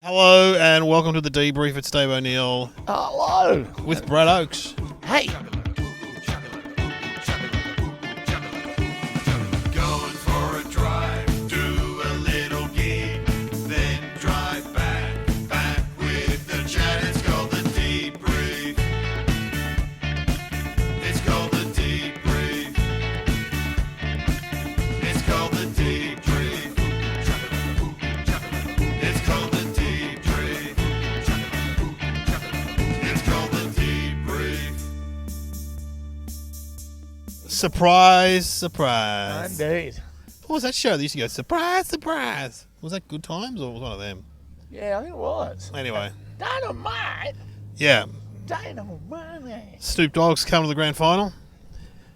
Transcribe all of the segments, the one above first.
Hello and welcome to the debrief. It's Dave O'Neill Hello. with Brad Oakes. Hey. Going for a drive, do a little gig, then drive back with the chat. It's called the debrief. It's called the debrief. It's called the debrief. It's called the debrief. It's called the debrief. Surprise, surprise. Indeed. What was that show that used to go, surprise, surprise? Was that Good Times or was one of them? Yeah, I think it was. Anyway, Dynamite. yeah. Dynamite. Snoop Dogg's coming to the grand final.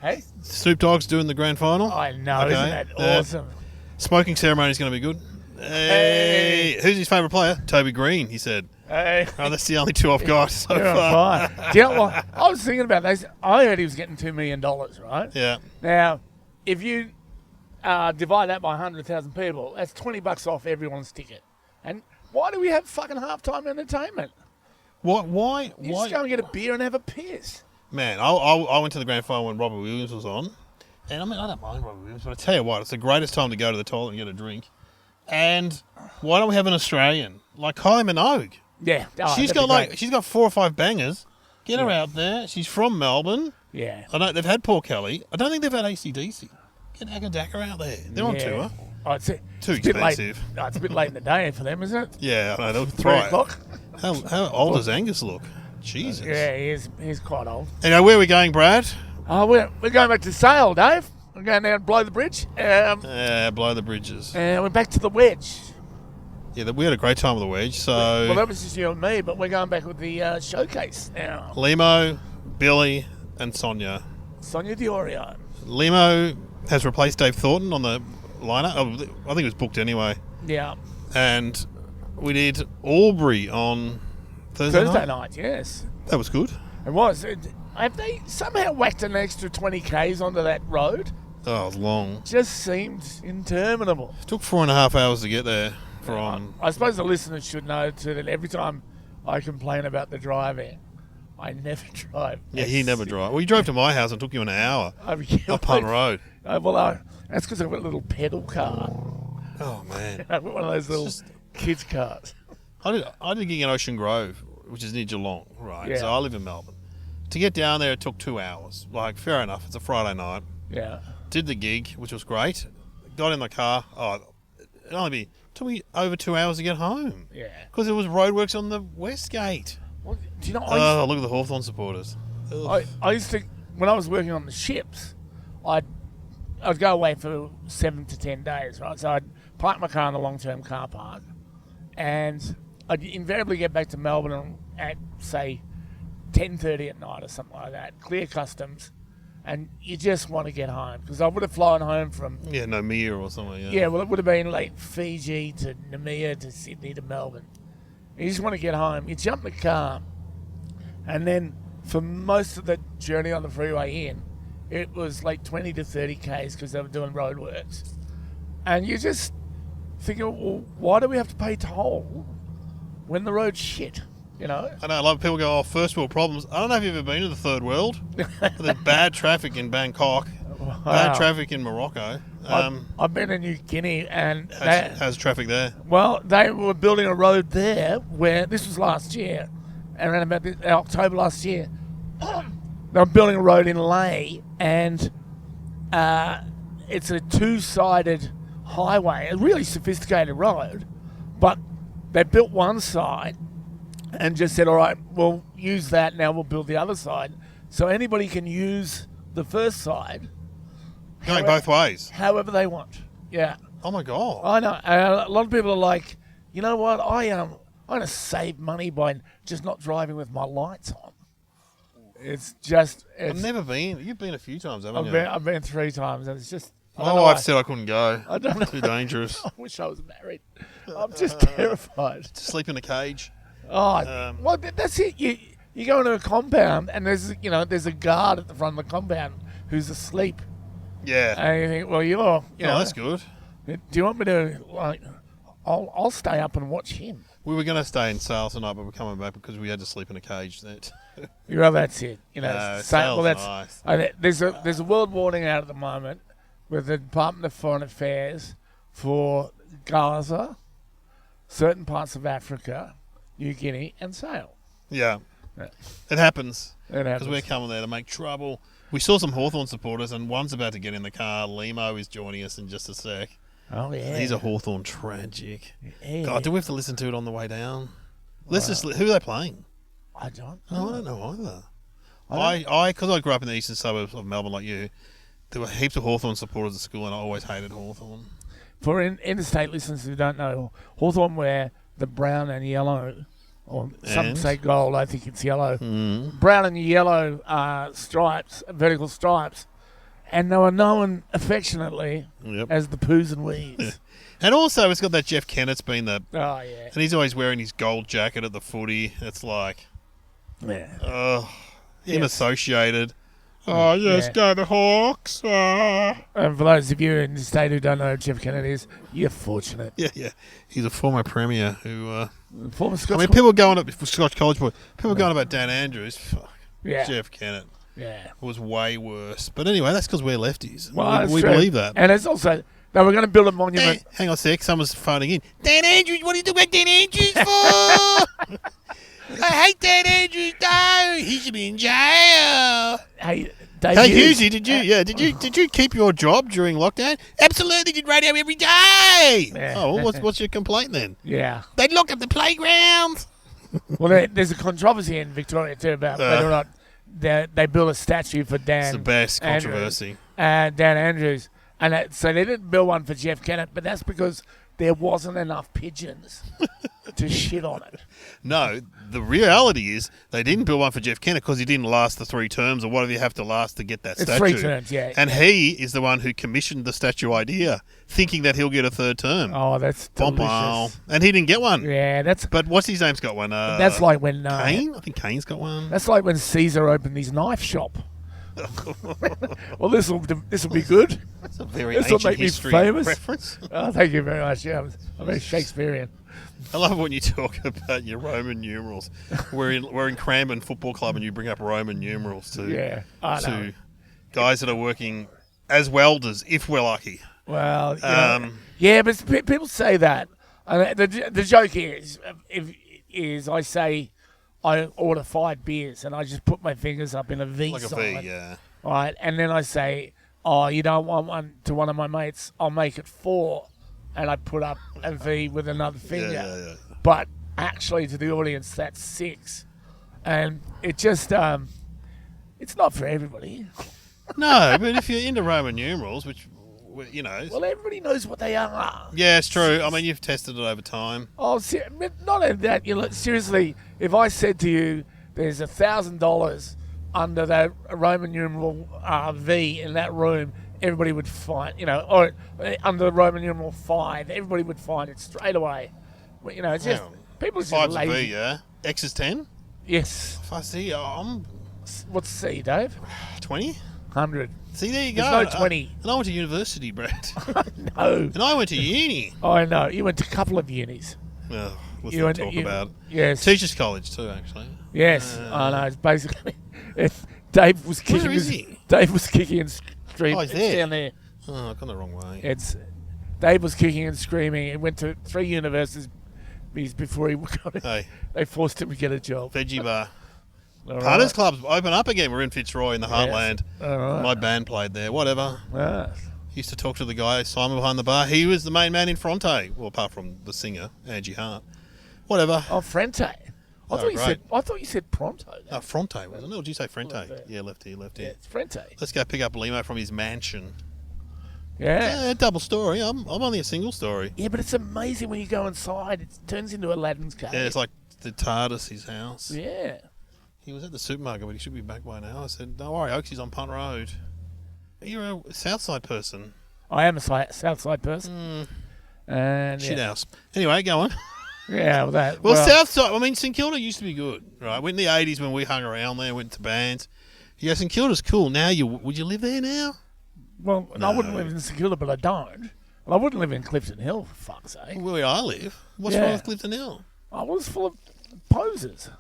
Hey? Snoop Dogg's doing the grand final. I know, Okay. isn't that The awesome? Smoking ceremony's going to be good. Hey. Who's his favourite player? Toby Green, he said. Hey. Oh, that's the only two I've got so You're far. fine. Do you know what? I was thinking about this. I heard he was getting $2 million, right? Yeah. Now, if you divide that by 100,000 people, that's $20 off everyone's ticket. And why do we have fucking halftime entertainment? Why? You just go and get a beer and have a piss. Man, I went to the grand final when Robert Williams was on. And I mean, I don't mind Robert Williams, but I tell you what, it's the greatest time to go to the toilet and get a drink. And why don't we have an Australian like Kylie Minogue? Yeah. Oh, she's that'd got be great. she's got 4 or 5 bangers. Get her Yeah. out there. She's from Melbourne. Yeah. I know they've had Paul Kelly. I don't think they've had AC/DC. Get Agadaka out there. They're on Yeah. tour. Oh, it's Too it's a bit late. expensive. Oh, it's a bit late in the day for them, isn't it? Yeah, I know. They'll 3 o'clock. How old does Angus look? Jesus. Yeah, he's quite old. Anyway, where are we going, Brad? Oh, we're going back to Sale, Dave. We're going down below the bridge. Blow the bridges. And we're back to the wedge. Yeah, we had a great time with the wedge. So Well, that was just you and me, but we're going back with the showcase now. Lemho, Billy, and Sonia. Sonia Diorio. Lemho has replaced Dave Thornton on the lineup. Oh, I think it was booked anyway. Yeah. And we did Albury on Thursday Night, yes. That was good. It was. Have they somehow whacked an extra 20 Ks onto that road? Oh, it was long. Just seemed interminable. It took 4.5 hours to get there from... I suppose the listeners should know too that every time I complain about the driving, I never drive. Yeah, he never drove. Well, you drove to my house and took you an hour up Punt Road. That's because I've got a little pedal car. Oh, man. I've got one of those little Just- kids' cars. I did a gig in Ocean Grove, which is near Geelong, right? Yeah. So I live in Melbourne. To get down there, it took 2 hours. Like, fair enough. It's a Friday night. Yeah. Did the gig, which was great. Got in the car. Oh, it took me over 2 hours to get home. Yeah. Because there was roadworks on the West Gate. Well, do you know, Oh, look at the Hawthorn supporters. Ugh. I used to, when I was working on the ships, I'd go away for 7 to 10 days, right? So I'd park my car in the long-term car park, and I'd invariably get back to Melbourne at, say, 10:30 at night or something like that, clear customs, and you just want to get home. Because I would have flown home from, Yeah, Noumea or something. yeah, well, it would have been like Fiji to Noumea to Sydney to Melbourne. You just want to get home. You jump in the car, and then for most of the journey on the freeway in, it was like 20 to 30 Ks because they were doing roadworks. And you just thinking, well, why do we have to pay toll when the road's shit? You know? I know a lot of people go, oh, first world problems. I don't know if you've ever been to the third world. There's bad traffic in Bangkok, bad traffic in Morocco. I've been in New Guinea, and How's traffic there? well, they were building a road there where this was last year, around about October last year. They were building a road in Leh, and it's a 2-sided highway, a really sophisticated road, but they built one side and just said, all right, we'll use that, now we'll build the other side. So anybody can use the first side Going both ways. however they want. Yeah. Oh, my God. I know. A lot of people are like, you know what? I'm going to save money by just not driving with my lights on. It's just. I've never been. You've been a few times, haven't you? I've been 3 times, and it's just. My wife said I couldn't go. I don't know. Too dangerous. I wish I was married. I'm just terrified. To sleep in a cage. Oh, well, that's it. You go into a compound, and there's a guard at the front of the compound who's asleep. Yeah. And you think, well, you know, that's good. do you want me to, like, I'll stay up and watch him. We were going to stay in Sale tonight, but we're coming back because we had to sleep in a cage. Well, that's it. You know, No, so, well, Sale's that's there's a world warning out at the moment with the Department of Foreign Affairs for Gaza, certain parts of Africa, New Guinea, and Sale. Yeah. Yeah. It happens. It happens. Because we're coming there to make trouble. We saw some Hawthorn supporters, and one's about to get in the car. Lemho is joining us in just a sec. Oh, yeah. He's a Hawthorn tragic. Yeah. God, do we have to listen to it on the way down? Let's just. Who are they playing? I don't No, I don't know either. Because I grew up in the eastern suburbs of Melbourne like you, there were heaps of Hawthorn supporters at school, and I always hated Hawthorn. For interstate listeners who don't know, Hawthorn wear the brown and yellow, or some And? say gold, I think it's yellow. Mm. Brown and yellow stripes, vertical stripes. And they were known affectionately Yep. as the Poos and Wees. And also, it's got that Jeff Kennett's been the. Oh, yeah. And he's always wearing his gold jacket at the footy. It's like, Yeah. him Yes. associated. Oh, yes, Yeah. go the Hawks. And for those of you in the state who don't know who Jeff Kennett is, you're fortunate. Yeah. He's a former premier who. Former I Scots. mean, people going up for Scotch College boy. People going about Dan Andrews. Fuck. Yeah. Jeff Kennett Yeah. was way worse. But anyway, that's because we're lefties. Well, we that's we true. believe that. And it's also, they were going to build a monument. Hang on a sec. Someone's phoning in. Dan Andrews, what are you doing about Dan Andrews for? I hate Dan Andrews. No, he should be in jail. Hey, Dave Hey, Hughes. Hughesy, did you keep your job during lockdown? Absolutely, did radio every day. Yeah. Oh, well, what's your complaint then? Yeah. They locked up the playground. Well, there's a controversy in Victoria too about whether or not they built a statue for Dan. It's the best Andrews. controversy. Dan Andrews. And so they didn't build one for Jeff Kennett, but that's because there wasn't enough pigeons to shit on it. No, the reality is they didn't build one for Jeff Kennett because he didn't last the 3 terms or whatever you have to last to get that It's statue. 3 terms, yeah. And he is the one who commissioned the statue idea, thinking that he'll get a 3rd term. Oh, that's Bom, delicious. bom. And he didn't get one. Yeah, that's But what's his name's got one? that's like when Kane? I think Kane's got one. that's like when Caesar opened his knife shop. Well, this will be good. That's a very This will ancient make me history famous. reference. Oh, thank you very much. Yeah, I'm very Shakespearean. I love when you talk about your Roman numerals. We're in Cranbourne Football Club and you bring up Roman numerals to Yeah, I know. to guys that are working as welders, if we're lucky. Well, Um, yeah, but people say that. And the joke is I say I order 5 beers and I just put my fingers up in a V Like a sign. V, yeah. Right, and then I say, "Oh, you don't want one?" to one of my mates. I'll make it 4, and I put up a V with another finger. Yeah. But actually, to the audience, that's 6, and it just it's not for everybody. No, but if you're into Roman numerals, which, you know... Well, everybody knows what they are. Yeah, it's true. I mean, you've tested it over time. Oh, but not only that. Seriously, if I said to you, "There's $1,000 under that Roman numeral V in that room," everybody would find, or under the Roman numeral 5, everybody would find it straight away. Well, it's just Hang on. people are just 5's a lazy. V, yeah? X is 10? Yes. If I see, I'm What's C, Dave? 20? 100. See, there you go. There's no 20. And I went to university, Brad. No. And I went to uni. I know. You went to a couple of unis. Oh, let's You not went- talk you- about it. Yes. Teachers College too, actually. Yes. I know. It's basically. Dave was kicking. Where is he? Dave was kicking and screaming. Oh, he's It's there. down there. Oh, I've gone the wrong way. It's Dave was kicking and screaming. He went to 3 universities before he got it. Hey, They forced him to get a job. veggie bar. All Punters right. clubs open up again. We're in Fitzroy in the Heartland. All right. My band played there. Whatever. Ah. Used to talk to the guy, Simon, behind the bar. He was the main man in Fronte. Well, apart from the singer, Angie Hart. Whatever. Oh, Frente. I thought you said Pronto. Fronte, wasn't it? Or did you say Frente? Lefty. Yeah, lefty. Yeah, it's Frente. Let's go pick up Lemho from his mansion. Yeah. Yeah, double story. I'm only a single story. Yeah, but it's amazing when you go inside. It turns into Aladdin's cave. Yeah, it's like the TARDIS, his house. Yeah. He was at the supermarket, but he should be back by now. I said, don't worry, Oaks, he's on Punt Road. You're a Southside person. I am a Southside person. And Shit yeah. house. Anyway, go on. Yeah, well, Well, Southside, I mean, St Kilda used to be good, right? In the 80s when we hung around there, went to bands. Yeah, St Kilda's cool. Now, would you live there now? Well, No. I wouldn't live in St Kilda, but I don't. Well, I wouldn't live in Clifton Hill, for fuck's sake. Where I live. What's Yeah. wrong with Clifton Hill? I was full of posers.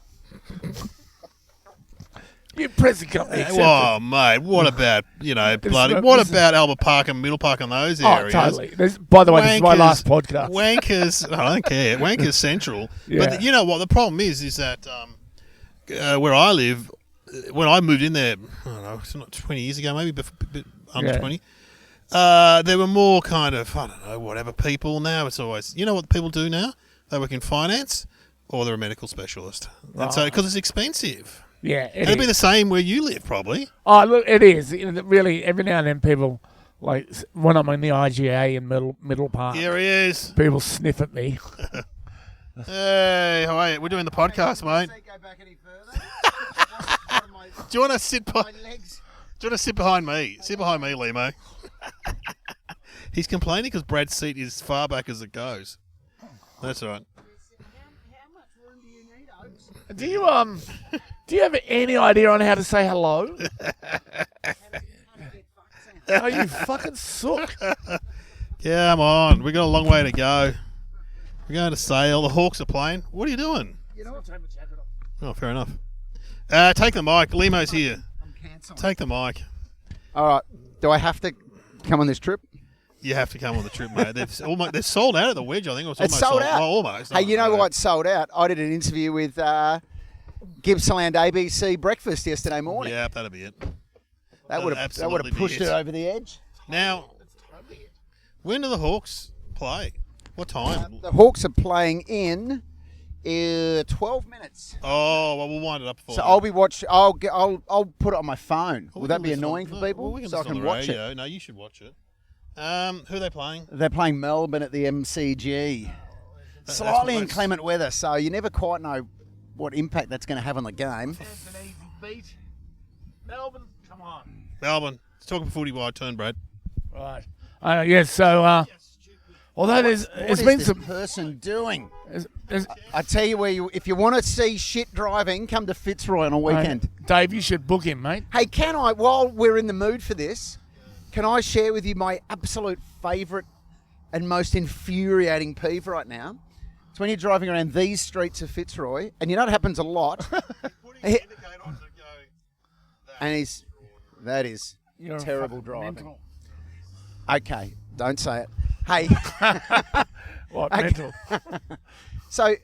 Your present company accepted. Oh, mate, what about, what about Albert Park and Middle Park and those areas? Totally. By the way, this is my last podcast. Wankers, I don't care. Wankers Central. Yeah. But you know what? The problem is that where I live, when I moved in there, I don't know, it's not 20 years ago, maybe a bit under 20, there were more kind of, I don't know, whatever people. Now it's always, you know what people do now? They work in finance or they're a medical specialist. And so, because it's expensive. Yeah, It'd be the same where you live, probably. Oh, look, it is. Really, every now and then people, like when I'm in the IGA in Middle Park, Here he is. people sniff at me. Hey, how are you? We're doing the podcast, mate. Go back any further. Do you want to sit behind? Do you want to sit behind me? Sit behind me, Lemho. He's complaining because Brad's seat is far back as it goes. That's all right. How much room do you need, Oaks? Do you have any idea on how to say hello? Oh, you fucking suck. Come on, we got a long way to go. We're going to sail. The Hawks are playing. What are you doing? You know what? Oh, fair enough. Take the mic. Lemho's here. I'm cancelling. Take the mic. All right. Do I have to come on this trip? You have to come on the trip, mate. They're sold out at the Wedge, I think. It's It's almost sold out. Well, almost. Hey, you know what's sold out? I did an interview with Gippsland ABC Breakfast yesterday morning. Yeah, that'll be it. That would absolutely have pushed be it it. over the edge. Now, when do the Hawks play? What time? The Hawks are playing in 12 minutes. Oh, well, we'll wind it up for So you. I'll be watching. I'll put it on my phone. Well, Would we that can be listen annoying on- for no, people? well, we can So I listen on can the watch radio. it. No, you should watch it. Who are they playing? They're playing Melbourne at the MCG. That's Slightly what- inclement weather, so you never quite know what impact that's going to have on the game. That's an easy beat. Melbourne, come on. Melbourne. It's talking footy wide turn, Brad. Right. Yes, so, although What it's is been this some... person doing? there's- I tell you if you want to see shit driving, come to Fitzroy on a weekend. Dave, you should book him, mate. Hey, can I, while we're in the mood for this, can I share with you my absolute favourite and most infuriating peeve right now? It's when you're driving around these streets of Fitzroy, and you know it happens a lot. And that is You're a terrible fucking driving. mental. Okay, don't say it. Hey, What, Okay. mental? so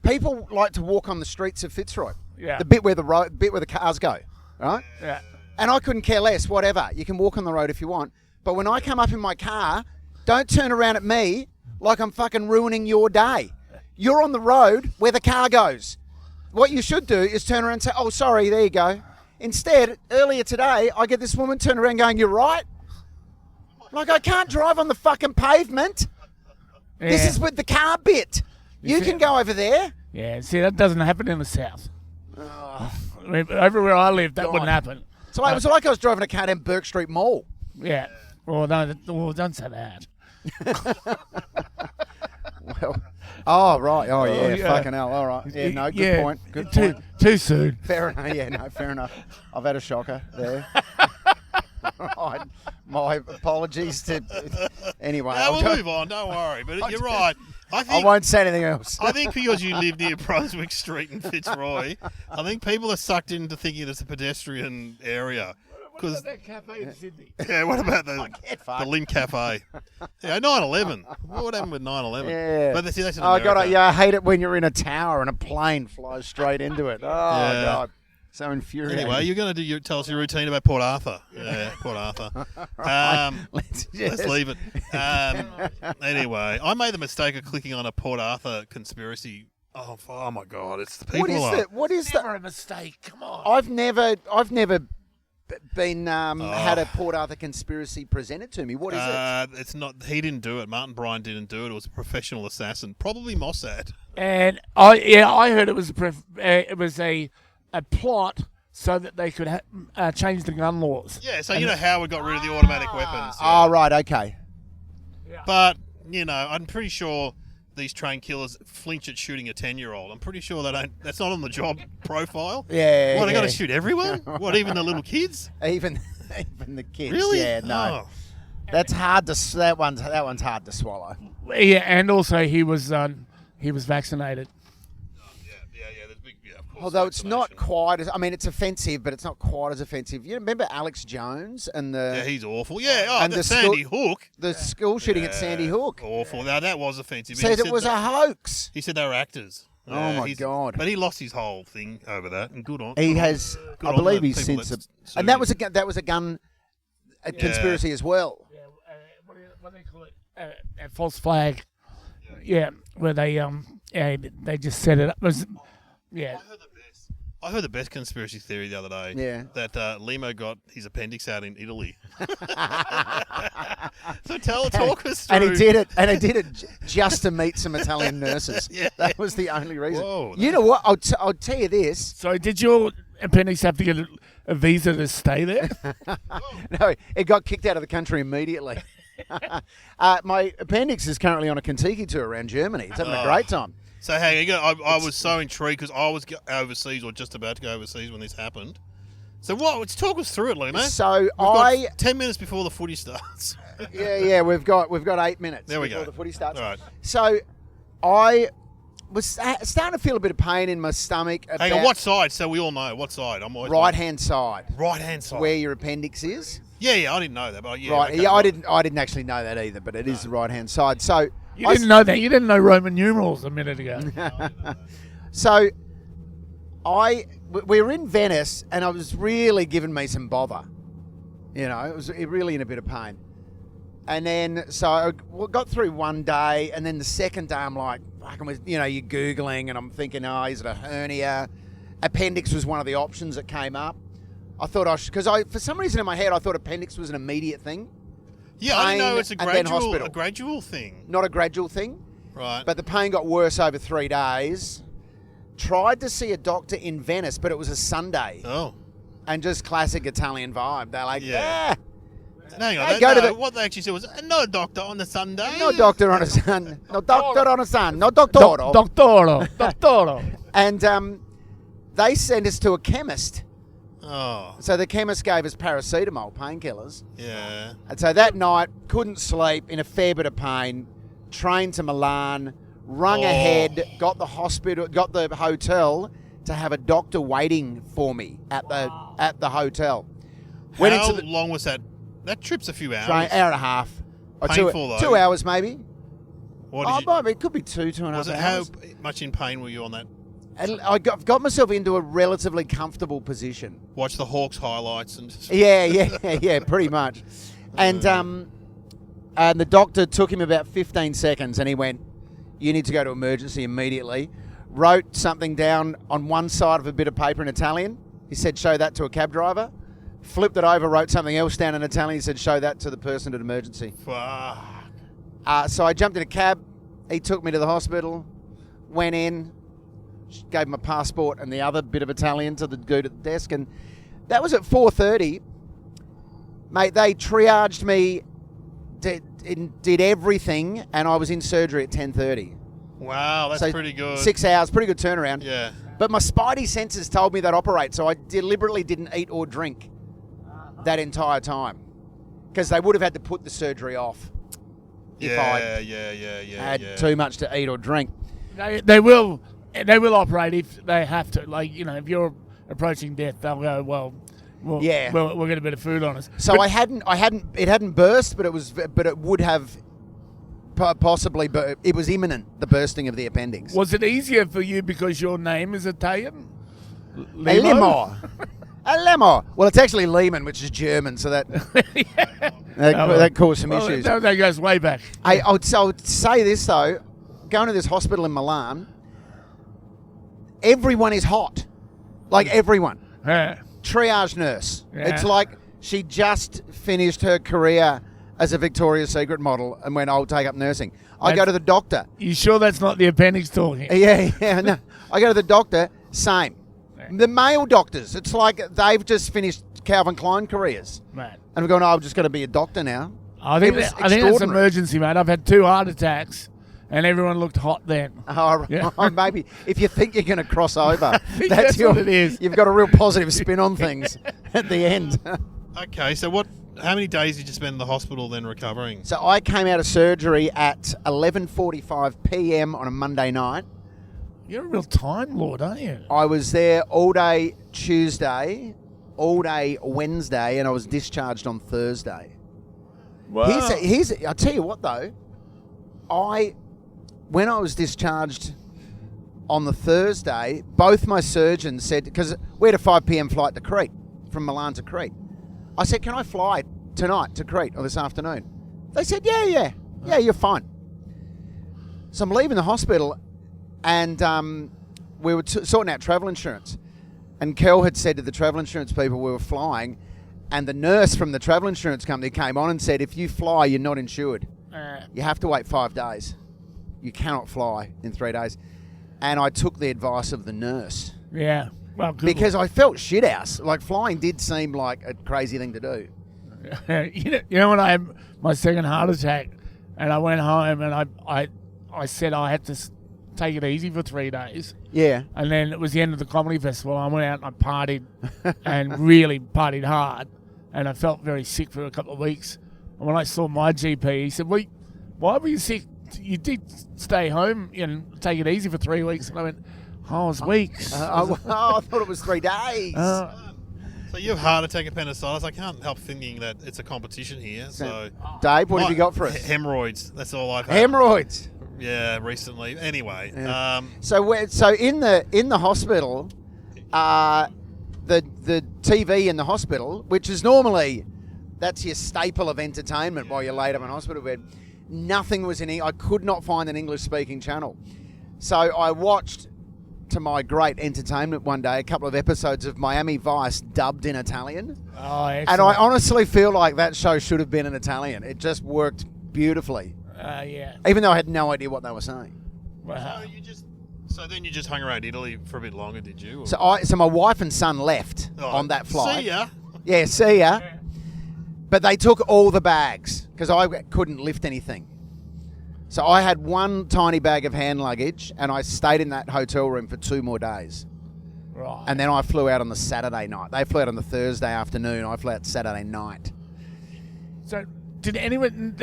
people like to walk on the streets of Fitzroy, Yeah. the bit where the cars go, right? Yeah. And I couldn't care less. Whatever, you can walk on the road if you want. But when I come up in my car, don't turn around at me like I'm fucking ruining your day. You're on the road where the car goes. What you should do is turn around and say, "Oh, sorry, there you go." Instead, earlier today, I get this woman turn around going, "You're right." Like, I can't drive on the fucking pavement. This Yeah. is with the car bit. You see- can go over there. Yeah, see, that doesn't happen in the south. I mean, over where I live, that God. wouldn't happen. So it was like I was driving a car down Burke Street Mall. Yeah. Well, no, don't say that. Well, oh, right. Oh, yeah, yeah. fucking hell. All right. Yeah, no, good point. Good point. Too soon. Fair enough. Yeah, no, fair enough. I've had a shocker there. Right. My apologies to. Anyway, No, we'll move on. Don't worry. But you're right. I won't say anything else. I think because you live near Brunswick Street in Fitzroy, I think people are sucked into thinking it's a pedestrian area. Because that cafe in Sydney? yeah, what about the fucked. Lim Cafe? Yeah, 9/11. What happened with 9/11? Yeah. But that's in Oh, God, America. yeah, I hate it when you're in a tower and a plane flies straight into it. Oh, Yeah. God. So infuriating. Anyway, you're going to tell us your routine about Port Arthur. Yeah, Port Arthur. let's Let's leave it. Anyway, I made the mistake of clicking on a Port Arthur conspiracy. Oh my God! It's the people. What is it? What is Never that? a mistake. Come on. I've never been had a Port Arthur conspiracy presented to me. What is it? It's not. He didn't do it. Martin Bryan didn't do it. It was a professional assassin, probably Mossad. And I heard it was a plot so that they could change the gun laws. Yeah. So you know Howard got rid of the automatic weapons. Oh, right, okay. But I'm pretty sure these trained killers flinch at shooting a 10-year-old. I'm pretty sure they don't. That's not on the job profile. Yeah. What, they got yeah. to shoot everyone? What, even the little kids? Even the kids. Really? Yeah, no. Oh. That's hard to. That one's hard to swallow. Yeah, and also he was vaccinated. Although it's not quite as, I mean, it's offensive, but it's not quite as offensive. You remember Alex Jones and Yeah, he's awful. Yeah, and the Sandy Hook. the school shooting at Sandy Hook. Awful. Now, that was offensive. Said it was a hoax. He said they were actors. Oh, my God. But he lost his whole thing over that, and good on. He has, good I on believe the he's people since, that and that sued was a gun conspiracy as well. Yeah, what do they call it? A false flag. Yeah, where they they just set it up. Yeah. I heard the best conspiracy theory the other day. Yeah. That Lemho got his appendix out in Italy. So talk us through. And he did it just to meet some Italian nurses. Yeah. That was the only reason. Whoa, You know what? I'll tell you this. So did your appendix have to get a visa to stay there? No, it got kicked out of the country immediately. My appendix is currently on a Kentucky tour around Germany. It's having a great time. So hang on, I was so intrigued because I was overseas or just about to go overseas when this happened. So let's talk us through it, Lemho. So We've got 10 minutes before the footy starts. yeah, we've got 8 minutes There we before go. the footy starts. All right. So I was starting to feel a bit of pain in my stomach. Hang on, what side? So we all know what side. I'm always Right hand side, Right-hand side. where your appendix is. Yeah, I didn't know that, but yeah. Right. okay, Yeah, right. I didn't actually know that either, but it is the right hand side. So You didn't know that. You didn't know Roman numerals a minute ago. So we were in Venice, and I was really giving me some bother. You know, it was really in a bit of pain. And then, so I got through one day, and then the second day, I'm like, you're Googling, and I'm thinking, oh, is it a hernia? Appendix was one of the options that came up. I thought because for some reason in my head, I thought appendix was an immediate thing. Yeah, I didn't know pain it's a and then gradual, hospital. thing. Not a gradual thing. Right. But the pain got worse over 3 days. Tried to see a doctor in Venice, but it was a Sunday. Oh. And just classic Italian vibe. They're like, Yeah. Hang on. Go to the- what they actually said was, no doctor on the Sunday. no doctor on a Sun. No doctor on a Sun. No doctoro. Doctoro. And they sent us to a chemist. Oh, So the chemist gave us paracetamol, painkillers. yeah. And so that night, couldn't sleep, in a fair bit of pain, trained to Milan, rung ahead, got the hotel to have a doctor waiting for me at the hotel. Went How into the long was that? That trip's a few hours. train, hour and a half. Or Painful, though. 2 hours maybe. What Oh, did you, maybe it could be two and a half was it? hours. How much in pain were you on that? And I got myself into a relatively comfortable position. Watch the Hawks highlights and. Yeah, pretty much. And the doctor took him about 15 seconds, and he went, "You need to go to emergency immediately." Wrote something down on one side of a bit of paper in Italian. He said, "Show that to a cab driver." Flipped it over, wrote something else down in Italian. He said, "Show that to the person at emergency." Fuck. So I jumped in a cab. He took me to the hospital. Went in. Gave him a passport and the other bit of Italian to the dude at the desk, and that was at 4:30. Mate, they triaged me, did everything, and I was in surgery at 10:30. Wow, that's So pretty good. 6 hours, pretty good turnaround. Yeah. But my spidey senses told me that operate, so I deliberately didn't eat or drink that entire time, because they would have had to put the surgery off if I had too much to eat or drink. They will operate if they have to. Like, if you're approaching death, they'll go, well, we'll get a bit of food on us. So it hadn't burst, but it would have possibly, but it was imminent, the bursting of the appendix. Was it easier for you because your name is Italian? Lemho. A Lemho. Well, it's actually Lehman, which is German, so that that caused some issues. That goes way back. I would say this though, going to this hospital in Milan, everyone is hot, like everyone. Yeah. Triage nurse. Yeah. It's like she just finished her career as a Victoria's Secret model and went, "I'll take up nursing." I go to the doctor. You sure that's not the appendix talking? Yeah, no. I go to the doctor, same. The male doctors, it's like they've just finished Calvin Klein careers. Mate. And we're going, I'm just going to be a doctor now. I think It was that's extraordinary. emergency, mate. I've had 2 heart attacks, and everyone looked hot then. Oh, Yeah. maybe if you think you're going to cross over, think that's what it is. You've got a real positive spin on things at the end. Okay, so how many days did you spend in the hospital then recovering? So I came out of surgery at 11:45 p.m. on a Monday night. You're a real Time Lord, aren't you? I was there all day Tuesday, all day Wednesday, and I was discharged on Thursday. Wow. I'll tell you what though, when I was discharged on the Thursday, both my surgeons said, because we had a 5 p.m. flight to Crete, from Milan to Crete. I said, can I fly tonight to Crete or this afternoon? They said, yeah, you're fine. So I'm leaving the hospital, and we were sorting out travel insurance. And Kel had said to the travel insurance people we were flying, and the nurse from the travel insurance company came on and said, if you fly, you're not insured. You have to wait 5 days. You cannot fly in 3 days. And I took the advice of the nurse. Yeah. Well, good. Because I felt shit house. Like, flying did seem like a crazy thing to do. You know when I had my second heart attack, and I went home, and I said I had to take it easy for 3 days. Yeah. And then it was the end of the comedy festival. I went out and I partied and really partied hard. And I felt very sick for a couple of weeks. And when I saw my GP, he said, well, why were you sick? You did stay home and take it easy for 3 weeks. And I went, oh, it was weeks. I thought it was 3 days. So you have heart attack, appendicitis. I can't help thinking that it's a competition here. So, Dave, what have you got for us? Hemorrhoids. That's all I've had. Hemorrhoids. Yeah, recently. Anyway, Yeah. So in the hospital, the TV in the hospital, which is normally that's your staple of entertainment while you're laid up in hospital bed, nothing was in. I could not find an English speaking channel, so I watched, to my great entertainment one day, a couple of episodes of Miami Vice dubbed in Italian. Oh, excellent. And I honestly feel like that show should have been in Italian. It just worked beautifully. Yeah. Even though I had no idea what they were saying. Wow. So then you just hung around Italy for a bit longer, did you? Or? So my wife and son left on that flight. See ya. Yeah, see ya. But they took all the bags because I couldn't lift anything. So I had one tiny bag of hand luggage, and I stayed in that hotel room for 2 more days. Right. And then I flew out on the Saturday night. They flew out on the Thursday afternoon. I flew out Saturday night. So did anyone...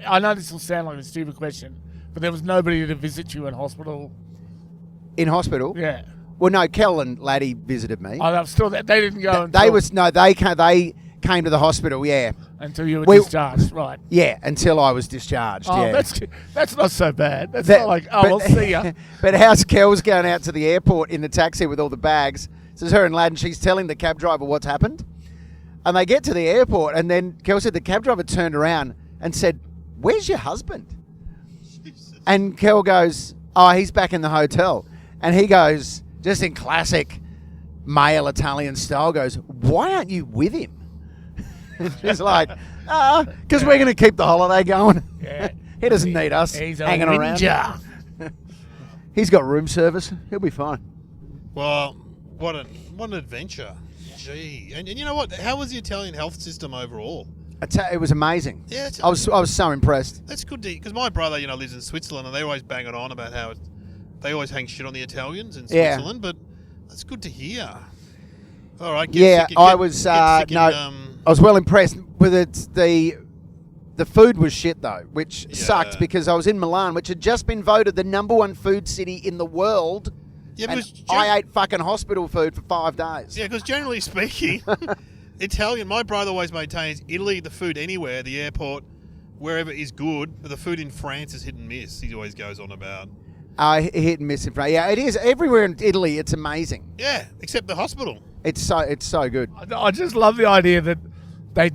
I know this will sound like a stupid question, but there was nobody to visit you in hospital? In hospital? Yeah. Well, no, Kel and Laddie visited me. Oh, they were still there. They didn't go They came to the hospital, yeah. until you were discharged, right? Yeah, until I was discharged, Oh, yeah. that's not so bad. That's not like, I'll see ya. But how's Kel's going out to the airport in the taxi with all the bags? So it's her and Lad, and she's telling the cab driver what's happened. And they get to the airport, and then Kel said the cab driver turned around and said, "Where's your husband?" And Kel goes, "Oh, he's back in the hotel." And he goes, just in classic male Italian style, goes, "Why aren't you with him?" She's like, because we're going to keep the holiday going. Yeah. He doesn't need us He's hanging a around. ninja. He's got room service. He'll be fine. Well, what an adventure. Gee. And you know what? How was the Italian health system overall? It was amazing. Yeah, I was so impressed. That's good to, because my brother, lives in Switzerland, and they always bang it on about how they always hang shit on the Italians in Switzerland, but that's good to hear. All right. I was well impressed with it. The food was shit though, which sucked because I was in Milan, which had just been voted the #1 food city in the world. Yeah, and I ate fucking hospital food for 5 days. Yeah, because generally speaking, Italian, my brother always maintains Italy, the food anywhere, the airport, wherever is good, but the food in France is hit and miss. He always goes on about. Hit and miss in France. Yeah, it is everywhere in Italy. It's amazing. Yeah, except the hospital. It's so good. I just love the idea that they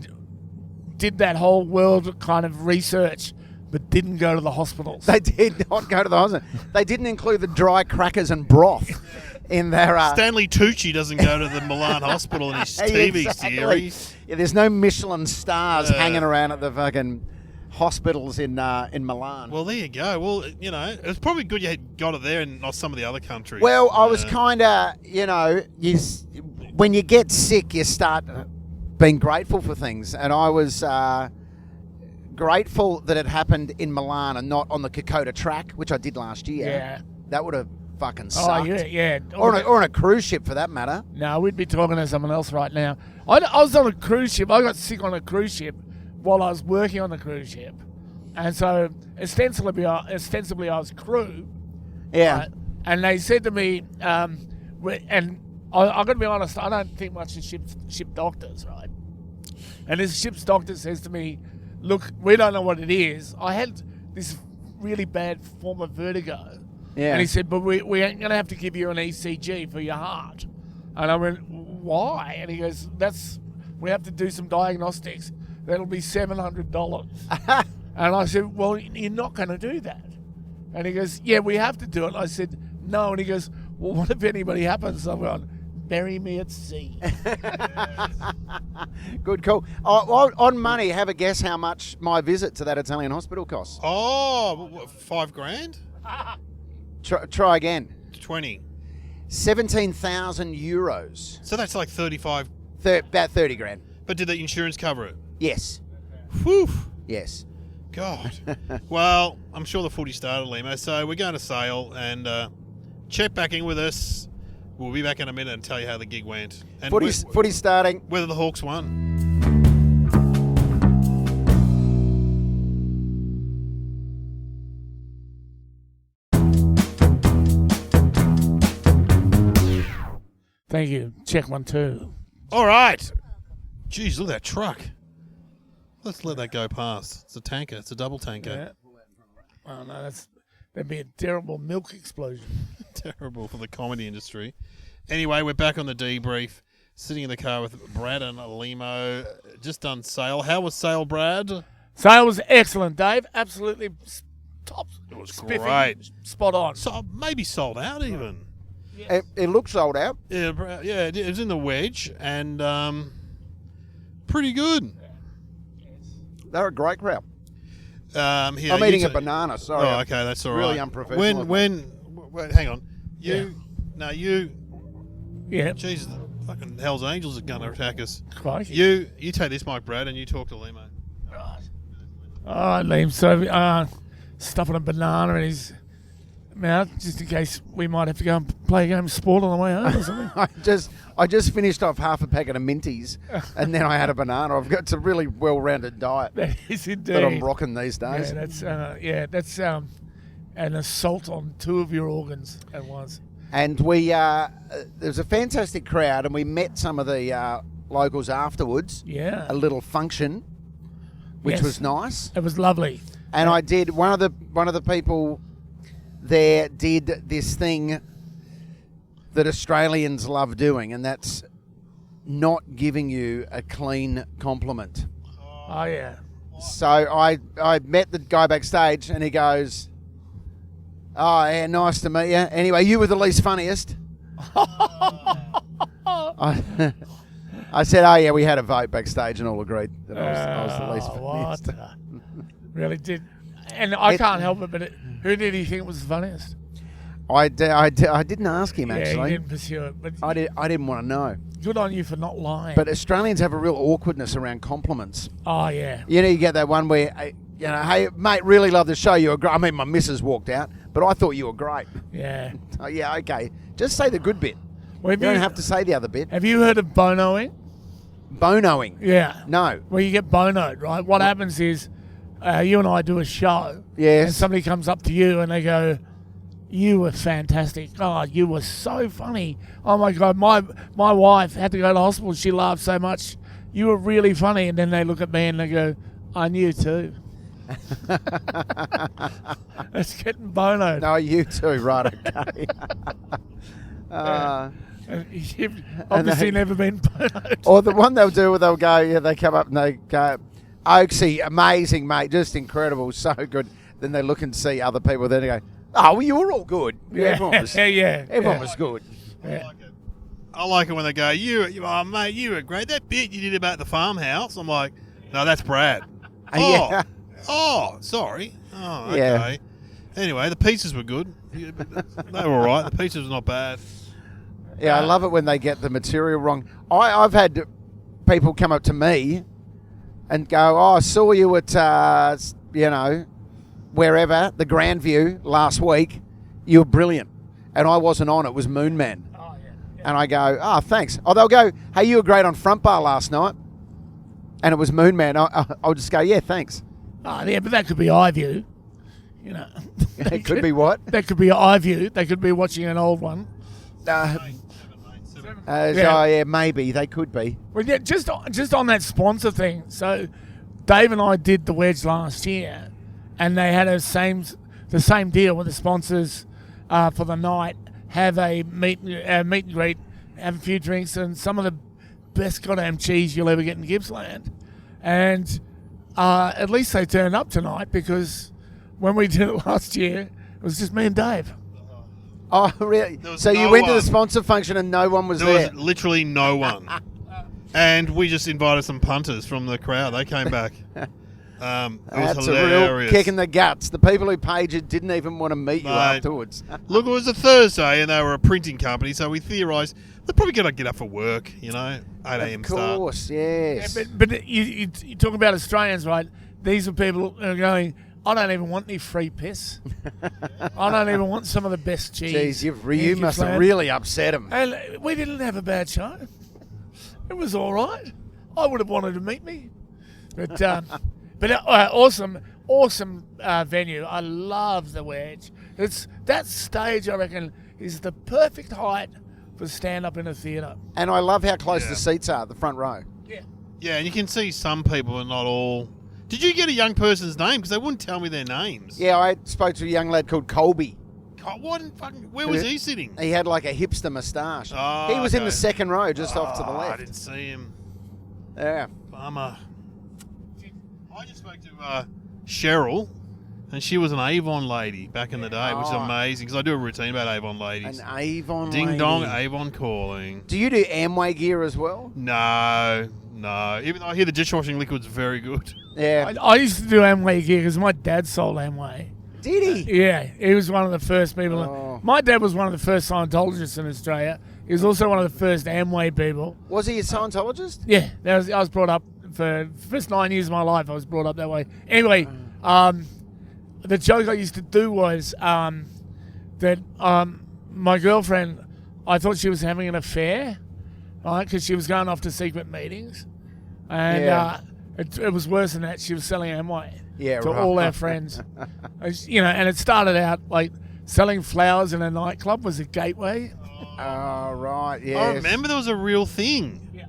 did that whole world kind of research, but didn't go to the hospitals. They did not go to the hospital. They didn't include the dry crackers and broth in their... Stanley Tucci doesn't go to the Milan hospital in his TV series. Yeah, there's no Michelin stars hanging around at the fucking hospitals in Milan. Well, there you go. Well, it was probably good you had got it there and not some of the other countries. Well, I was kind of, when you get sick, you start being grateful for things. And I was grateful that it happened in Milan and not on the Kokoda track, which I did last year. Yeah. That would have fucking sucked. Oh, yeah. Or on a cruise ship, for that matter. No, we'd be talking to someone else right now. I was on a cruise ship. I got sick on a cruise ship while I was working on the cruise ship. And so, ostensibly I was crew. Yeah. Right? And they said to me, and I've got to be honest, I don't think much of ship doctors, right? And this ship's doctor says to me, look, we don't know what it is. I had this really bad form of vertigo. Yeah. And he said, but we ain't going to have to give you an ECG for your heart. And I went, why? And he goes, we have to do some diagnostics. That'll be $700. And I said, well, you're not going to do that. And he goes, yeah, we have to do it. And I said, no. And he goes, well, what if anybody happens? I'm going, bury me at sea. Good call. Oh, on money, have a guess how much my visit to that Italian hospital costs. Oh, what, $5,000? Try again. 20. 17,000 euros. So that's like 35. About 30 grand. But did the insurance cover it? Yes. Whew. Yes. God. Well, I'm sure the footy started, Lemho. So we're going to sail and check back in with us. We'll be back in a minute and tell you how the gig went. And Footy starting. whether the Hawks won. Thank you. Check 1, 2. All right. Jeez, look at that truck. Let's let that go past. It's a tanker. It's a double tanker. Yeah. Oh, no, that'd be a terrible milk explosion. Terrible for the comedy industry. Anyway, we're back on the debrief. Sitting in the car with Brad and Lemho. Just done sail. How was sail, Brad? Sail was excellent, Dave. Absolutely top. It was spiffing, great. Spot on. So maybe sold out even. It looks sold out. Yeah, it was in the wedge and pretty good. They're a great crowd. Here, I'm eating a banana. Sorry. Oh, okay, that's all right. Really unprofessional. Wait, hang on. You. Yeah. Jesus, the fucking Hell's Angels are going to attack us. Crikey. You take this mic, Brad, and you talk to Lemho. All right, Liam. So, stuffing a banana in his mouth, just in case we might have to go and play a game of sport on the way home or something. I just finished off half a packet of Minties, and then I had a banana. It's a really well-rounded diet That is indeed. that I'm rocking these days. That's an assault on 2 of your organs at once. And we there was a fantastic crowd, and we met some of the locals afterwards. Yeah. A little function, which Yes. was nice. It was lovely. And I did one of the people there did this thing that Australians love doing, and that's not giving you a clean compliment. Oh, yeah. So I met the guy backstage, and he goes, "Oh, yeah, nice to meet you. Anyway, you were the least funniest." I said, "Oh, yeah, we had a vote backstage and all agreed that I was the least funniest." What? Really did. And I can't help it, but who did he think was the funniest? I didn't ask him, Yeah, actually. he didn't pursue it. But I didn't want to know. good on you for not lying. But Australians have a real awkwardness around compliments. Oh, yeah. You know, you get that one where, hey, mate, really love the show. You were great. I mean, my missus walked out, but I thought you were great. Yeah. Oh, yeah, okay. Just say the good bit. Well, You don't have to say the other bit. Have you heard of bonoing? Bonoing. Yeah. No. Well, you get bonoed, right? What happens is you and I do a show. Yes. And somebody comes up to you and they go, "You were fantastic. Oh, you were so funny. Oh, my God. My wife had to go to hospital. She laughed so much. You were really funny." And then they look at me and they go, "I knew too." It's getting bonoed. No, you too. Right, okay. You've obviously never been bonoed. Or the one they'll do where they'll go, they come up and they go, "Oaksy, amazing, mate, just incredible, so good." Then they look and see other people, then they go, "Oh, well, you were all good." Yeah, everyone was, everyone was good. Yeah. I like it when they go, oh, mate, you were great. That bit you did about the farmhouse. I'm like, no, that's Brad. Yeah. Oh, sorry. Oh, okay. Yeah. Anyway, the pizzas were good. They were all right. The pizzas were not bad. Yeah, I love it when they get the material wrong. I've had people come up to me and go, "Oh, I saw you at, wherever, the Grandview last week. You were brilliant." And I wasn't on. It was Moon Man. Oh, yeah. And I go, "Oh, thanks." Or they'll go, "Hey, you were great on Front Bar last night." And it was Moon Man. I'll just go, "Yeah, thanks." Oh, yeah, but that could be iView. You know, It could be what? That could be iView. They could be watching an old one. Maybe they could be. Well, yeah, just on that sponsor thing. So, Dave and I did the wedge last year, and they had the same deal with the sponsors for the night. Have a meet and greet, have a few drinks, and some of the best goddamn cheese you'll ever get in Gippsland. And at least they turned up tonight, because when we did it last year, it was just me and Dave. Oh, really? So you went to the sponsor function and no one was there? There was literally no one. And we just invited some punters from the crowd. They came back. It was That's hilarious. a real kick in the guts. The people who paid you didn't even want to meet you Mate. afterwards. Look, it was a Thursday and they were a printing company, so we theorised they're probably going to get up for work, 8 a.m. Of start. course, yes. Yeah, but you talk about Australians, right? These are people who are going, I don't even want any free piss. I don't even want some of the best cheese. Jeez, you must have really upset them. And we didn't have a bad show. It was all right. I would have wanted to meet me. But awesome venue. I love the wedge. It's that stage, I reckon, is the perfect height for stand-up in a theatre. And I love how close the seats are, the front row. Yeah. Yeah, and you can see some people are not all... Did you get a young person's name? Because they wouldn't tell me their names. Yeah, I spoke to a young lad called Colby. Where was he sitting? He had like a hipster moustache. Oh, He was in okay. the second row, just off to the I left. didn't see him. Yeah. Bummer. I just spoke to Cheryl, and she was an Avon lady back in the day, which is amazing, because I do a routine about Avon ladies. An Avon Ding lady. dong, Avon calling. Do you do Amway gear as well? No. Even though I hear the dishwashing liquid's very good. Yeah. I used to do Amway gear because my dad sold Amway. Did he? Yeah, he was one of the first people. Oh. My dad was one of the first Scientologists in Australia. He was also one of the first Amway people. Was he a Scientologist? Yeah, I was brought up for the first 9 years of my life. I was brought up that way. Anyway, the joke I used to do was that my girlfriend, I thought she was having an affair, right? Because she was going off to secret meetings, and it was worse than that. She was selling Amway to all our friends, and it started out like selling flowers in a nightclub was a gateway. Oh, right, yes. I remember there was a real thing. Yeah.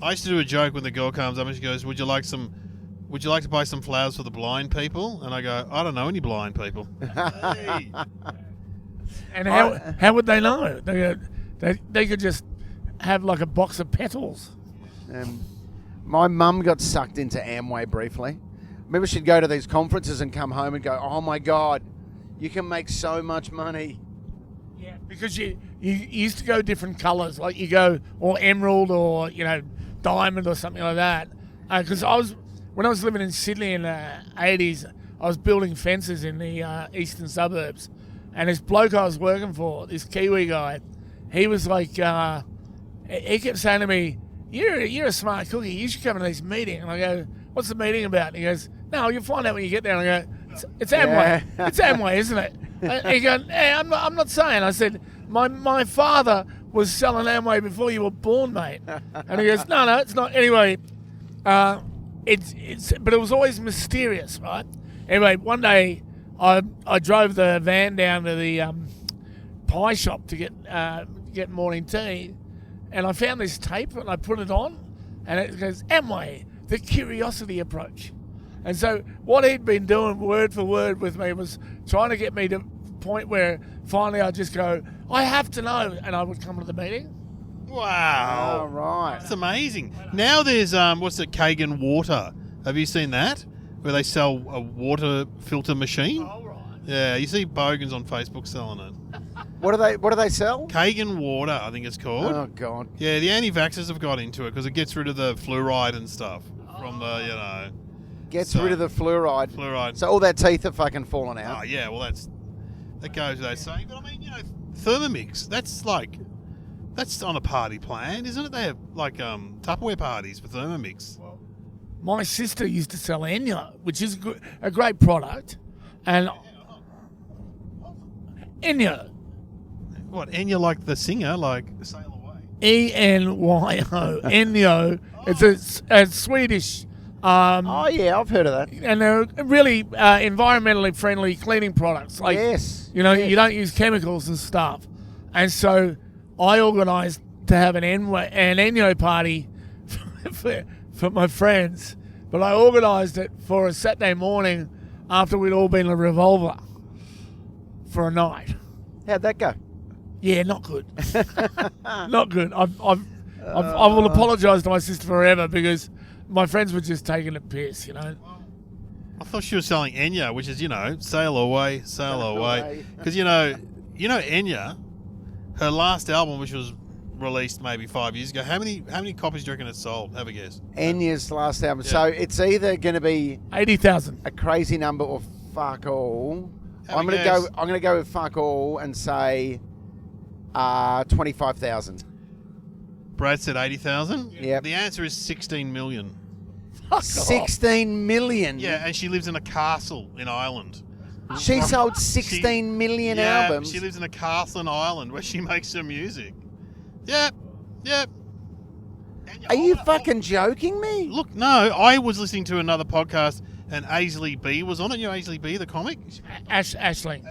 I used to do a joke when the girl comes up and she goes, Would you like to buy some flowers for the blind people? And I go, I don't know any blind people. Hey. And how would they know? They could just have like a box of petals. My mum got sucked into Amway briefly. Remember, she'd go to these conferences and come home and go, oh, my God, you can make so much money. Yeah, because you used to go different colours, like you go or emerald or diamond or something like that. Because when I was living in Sydney in the 80s, I was building fences in the eastern suburbs, and this bloke I was working for, this Kiwi guy, he was like, he kept saying to me, "You're a smart cookie. You should come to this meeting." And I go, "What's the meeting about?" And he goes, "No, you'll find out when you get there." And I go, "It's Amway. Yeah. It's Amway, isn't it?" And he goes, "Hey, I'm not saying." I said, "My father was selling Amway before you were born, mate." And he goes, "No, it's not." Anyway, but it was always mysterious, right? Anyway, one day I drove the van down to the pie shop to get morning tea, and I found this tape and I put it on, and it goes, Amway, the curiosity approach. And so what he'd been doing word for word with me was trying to get me to the point where finally I'd just go, I have to know, and I would come to the meeting. Wow. Oh, right. That's amazing. Now there's, Kagan Water. Have you seen that? Where they sell a water filter machine? All right. Yeah, you see Bogans on Facebook selling it. What do they sell? Kagan Water, I think it's called. Oh, God. Yeah, the anti-vaxxers have got into it because it gets rid of the fluoride and stuff from the, Gets rid of the fluoride. Fluoride. So all their teeth are fucking falling out. Oh, yeah, well, that goes without saying. But, I mean, Thermomix, that's on a party plan, isn't it? They have, Tupperware parties for Thermomix. My sister used to sell Enya, which is a great product. And Enya, What, Enya like the singer, like Sail Away? Enyo, Enyo. It's a Swedish Oh yeah, I've heard of that. And they're really environmentally friendly cleaning products. Like, Yes. you don't use chemicals and stuff. And so I organised to have an Ennio party for my friends, but I organised it for a Saturday morning after we'd all been a Revolver for a night. How'd that go? Yeah, not good. Not good. I will apologise to my sister forever because my friends were just taking a piss, I thought she was selling Enya, which is, sail away, sail away. Because, Enya, her last album, which was released maybe 5 years ago, how many copies do you reckon it sold? Have a guess. Enya's last album. Yeah. So it's either going to be 80,000. a crazy number or fuck all. Have a I'm going to guess. go. I'm going to go with fuck all and say 25,000. Brad said 80,000? Yep. The answer is 16 million. 16 million. Yeah, and she lives in a castle in Ireland. She sold 16 million albums. She lives in a castle in Ireland where she makes her music. Yep. Are you fucking joking me? Look, no, I was listening to another podcast and Aisley B was on it. You know Aisley B, the comic? Ashley.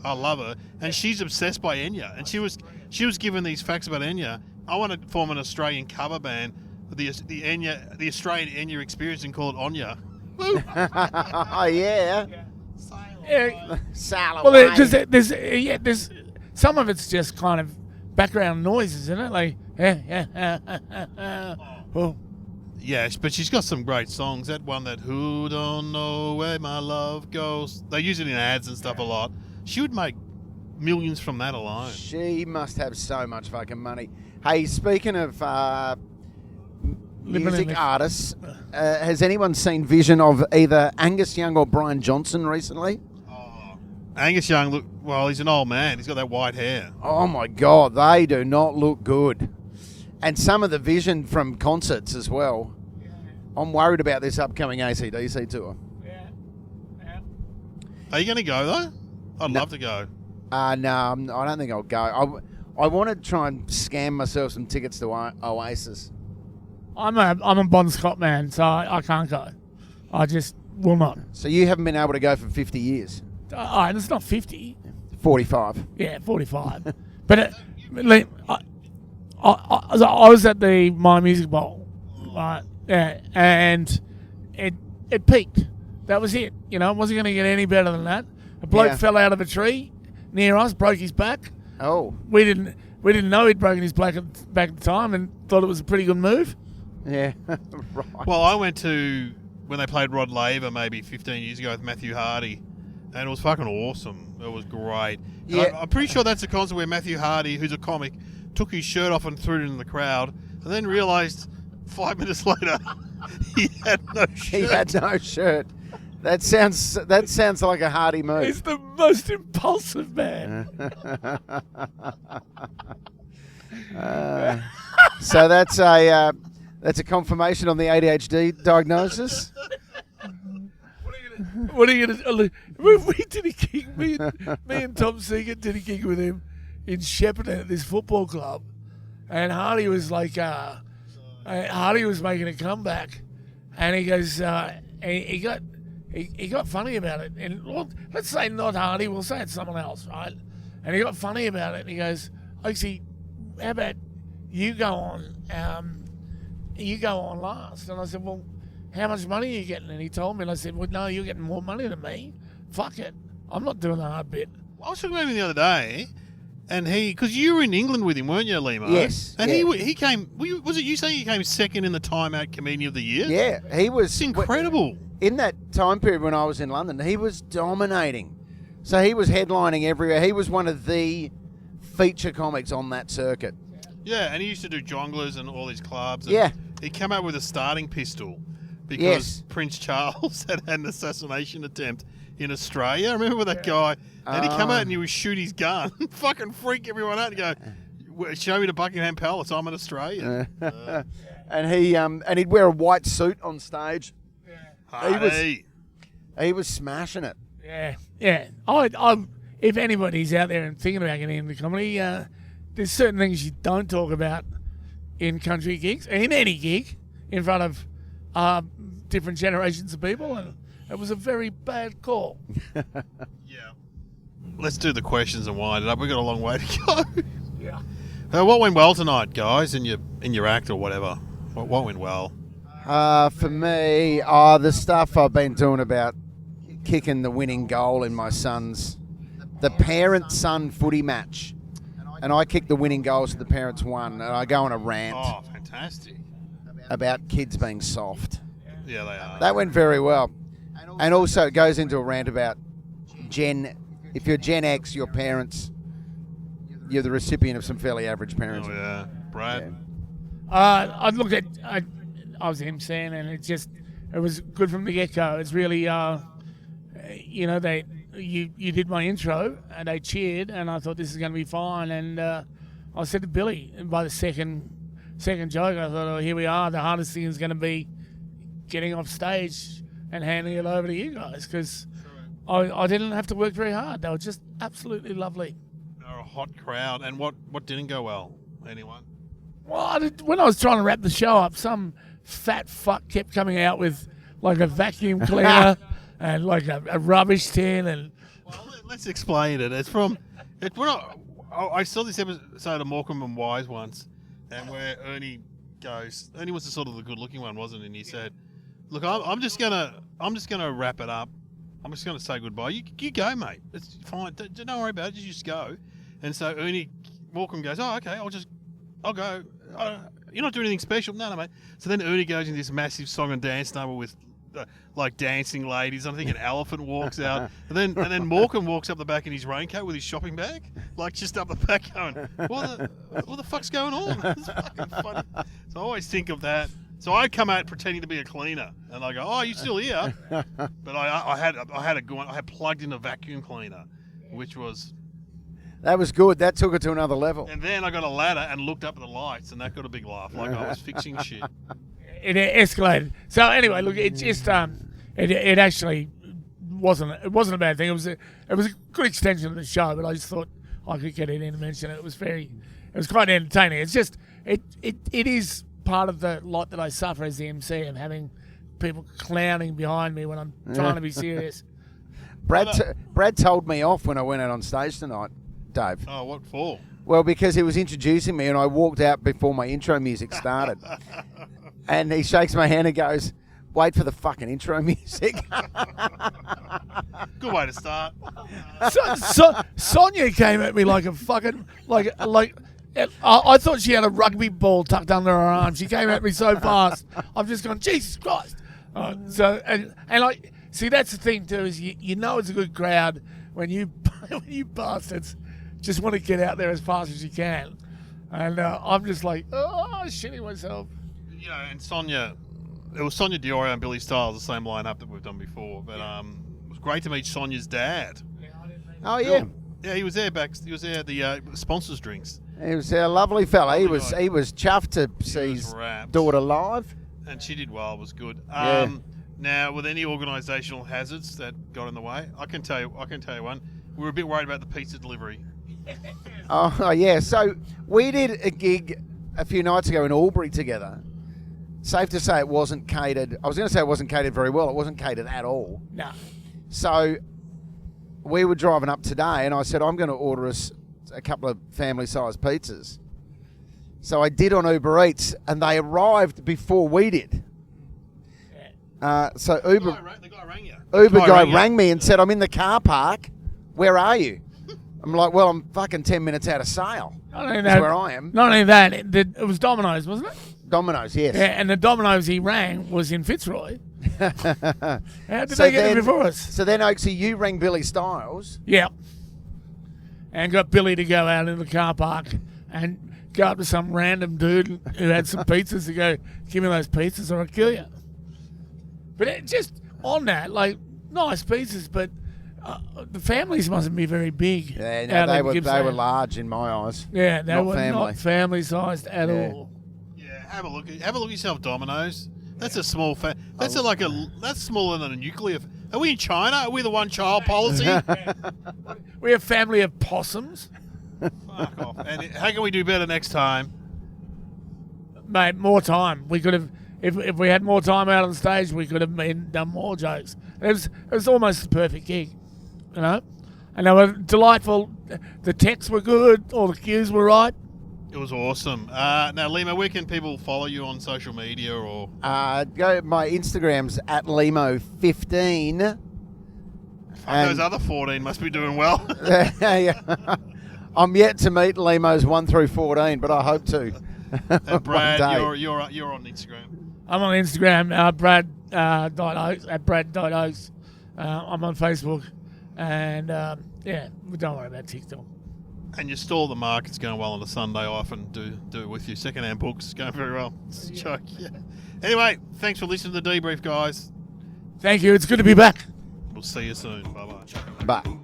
I love her. And she's obsessed by Enya. And she was given these facts about Enya. I want to form an Australian cover band with the Australian Enya experience and call it Onya. Woo! Oh yeah. Sail Well, away. there's some of it's just kind of background noises, isn't it? Like, oh. Yeah, but she's got some great songs. That one, that Who Don't Know Where My Love Goes. They use it in ads and stuff a lot. She would make millions from that alone. She must have so much fucking money. Hey, speaking of Living in music the- artists, has anyone seen Vision of either Angus Young or Brian Johnson recently? Angus Young, he's an old man. He's got that white hair. Oh my God, they do not look good. And some of the Vision from concerts as well. I'm worried about this upcoming AC/DC tour. Are you going to go, though? I'd No. love to go. No, I don't think I'll go. I want to try and scam myself some tickets to Oasis. I'm a Bon Scott man, so I can't go. I just will not. So you haven't been able to go for 50 years. It's not 50. 45. Yeah, 45. But I was at the My Music Bowl, right? Yeah, and it peaked. That was it. It wasn't going to get any better than that. A bloke Yeah. fell out of a tree near us, broke his back. Oh, We didn't know he'd broken his back at the time, and thought it was a pretty good move. yeah. Right. Well, I went to when they played Rod Laver maybe 15 years ago with Matthew Hardy, and it was fucking awesome. It was great. And Yeah. I'm pretty sure that's a concert where Matthew Hardy, who's a comic, took his shirt off and threw it in the crowd, and then realised 5 minutes later he had no shirt. He had no shirt. That sounds like a Hardy move. He's the most impulsive man. So that's a confirmation on the ADHD diagnosis. What are you going to... We did a gig, me and Tom Seeger did a gig with him in Shepparton at this football club. And Hardy was like... Hardy was making a comeback. And he goes... He got funny about it. And well, let's say not Hardy, we'll say it's someone else, right? And he got funny about it. And he goes, Oaksy, how about you go on last? And I said, well, how much money are you getting? And he told me, and I said, well, no, you're getting more money than me. Fuck it. I'm not doing the hard bit. I was talking about him the other day, and because you were in England with him, weren't you, Lemho? Yes, And yeah. he came. Was it you saying he came second in the Time Out Comedian of the Year? Yeah, he was It's incredible. In that time period when I was in London, he was dominating. So he was headlining everywhere. He was one of the feature comics on that circuit. Yeah, and he used to do jonglers and all these clubs. And Yeah. He came out with a starting pistol because Yes. Prince Charles had an assassination attempt in Australia. Remember with that guy? And he come out and he would shoot his gun, fucking freak everyone out and go, show me the Buckingham Palace, I'm an Australian. And he'd wear a white suit on stage. Hardy. He was smashing it. Yeah. I if anybody's out there and thinking about getting into comedy, there's certain things you don't talk about in country gigs, in any gig, in front of different generations of people, and it was a very bad call. Yeah. Let's do the questions and wind it up. We've got a long way to go. Yeah. What went well tonight, guys, in your act or whatever? What went well? For me, the stuff I've been doing about kicking the winning goal in my son's, the parent-son footy match. And I kicked the winning goal so the parents won. And I go on a rant Oh, fantastic. about kids being soft. Yeah, they are. That went very well. And also it goes into a rant about if you're Gen X, your parents, you're the recipient of some fairly average parenting. Oh, yeah. Brad? I looked at, I was MCing, and it was good from the get-go. It's really, you did my intro, and they cheered, and I thought this is going to be fine. And I said to Billy, and by the second joke, I thought, oh, here we are. The hardest thing is going to be getting off stage and handing it over to you guys, because I didn't have to work very hard. They were just absolutely lovely. They're a hot crowd. And what didn't go well? Anyone? Well, when I was trying to wrap the show up, some fat fuck kept coming out with like a vacuum cleaner and like a rubbish tin. And Well, let's explain it. It's from... I saw this episode of Morecambe and Wise once, and where Ernie goes... Ernie was the sort of the good-looking one, wasn't he? And he said, look, I'm just gonna wrap it up. I'm just going to say goodbye. You go, mate. It's fine. Don't worry about it. You just go. And so Morecambe goes, oh, okay, I'll go. You're not doing anything special. No, mate. So then Ernie goes in this massive song and dance number with like dancing ladies. I think an elephant walks out. And then Morecambe walks up the back in his raincoat with his shopping bag, like just up the back going, what the fuck's going on? It's fucking funny. So I always think of that. So I come out pretending to be a cleaner, and I go, "Oh, you're still here?" But I had plugged in a vacuum cleaner, which was. That was good. That took it to another level. And then I got a ladder and looked up at the lights, and that got a big laugh, like I was fixing shit. it escalated. So anyway, look, it just it actually wasn't a bad thing. It was a good extension of the show, but I just thought I could get it in and mention it. It was quite entertaining. It's just it is part of the lot that I suffer as the MC of having people clowning behind me when I'm trying to be serious. Brad told me off when I went out on stage tonight, Dave. Oh, what for? Well, because he was introducing me and I walked out before my intro music started. And he shakes my hand and goes, wait for the fucking intro music. Good way to start. Sonia came at me like a fucking I thought she had a rugby ball tucked under her arm. She came at me so fast. I've just gone, Jesus Christ. See, that's the thing too, is you know it's a good crowd when you bastards just want to get out there as fast as you can. And I'm just like, shitting myself. You know, and it was Sonia Diorio and Billy Stiles, the same lineup that we've done before. But it was great to meet Sonia's dad. Oh, yeah. Yeah, he was there He was there at the sponsors drinks. He was a lovely fella. He was chuffed to see his daughter live. And she did well. It was good. Yeah. Now, with any organisational hazards that got in the way, I can tell you one. We were a bit worried about the pizza delivery. Oh, yeah. So we did a gig a few nights ago in Albury together. Safe to say it wasn't catered. I was going to say it wasn't catered very well. It wasn't catered at all. No. So we were driving up today and I said, I'm going to order us a couple of family-sized pizzas. So I did on Uber Eats, and they arrived before we did. So The guy rang you. Uber guy rang me and said, I'm in the car park. Where are you? I'm like, well, I'm fucking 10 minutes out of Sale. That's where I am. Not only that, it was Domino's, wasn't it? Domino's, yes. Yeah, and the Domino's he rang was in Fitzroy. How did they get it before us? So then, Oaksy, you rang Billy Stiles. Yeah. And got Billy to go out in the car park and go up to some random dude who had some pizzas to go, give me those pizzas or I'll kill you. But it just on that, like, nice pizzas, but the families mustn't be very big. Yeah, no, they were large in my eyes. Yeah, they were not family-sized at all. Yeah, have a look at yourself, Domino's. That's a small that's smaller than a nuclear. Are we in China? Are we the one-child policy? We're a family of possums. Fuck off. And how can we do better next time? Mate, more time. We could have. if we had more time out on stage, we could have done more jokes. It was almost the perfect gig, you know. And they were delightful. The texts were good. All the cues were right. It was awesome. Now, Lemho, where can people follow you on social media or? Go. My Instagram's at Lemho15. Those other 14 must be doing well. Yeah. I'm yet to meet Lemho's 1 through 14, but I hope to. And Brad, One day. you're on Instagram. I'm on Instagram, Brad.Oaks, at Brad.Oaks. I'm on Facebook. And, we don't worry about TikTok. And your stall, the market's going well on a Sunday. I often do it with you. Secondhand books going very well. It's a joke, yeah. Anyway, thanks for listening to the debrief, guys. Thank you. It's good to be back. We'll see you soon. Bye-bye. Bye.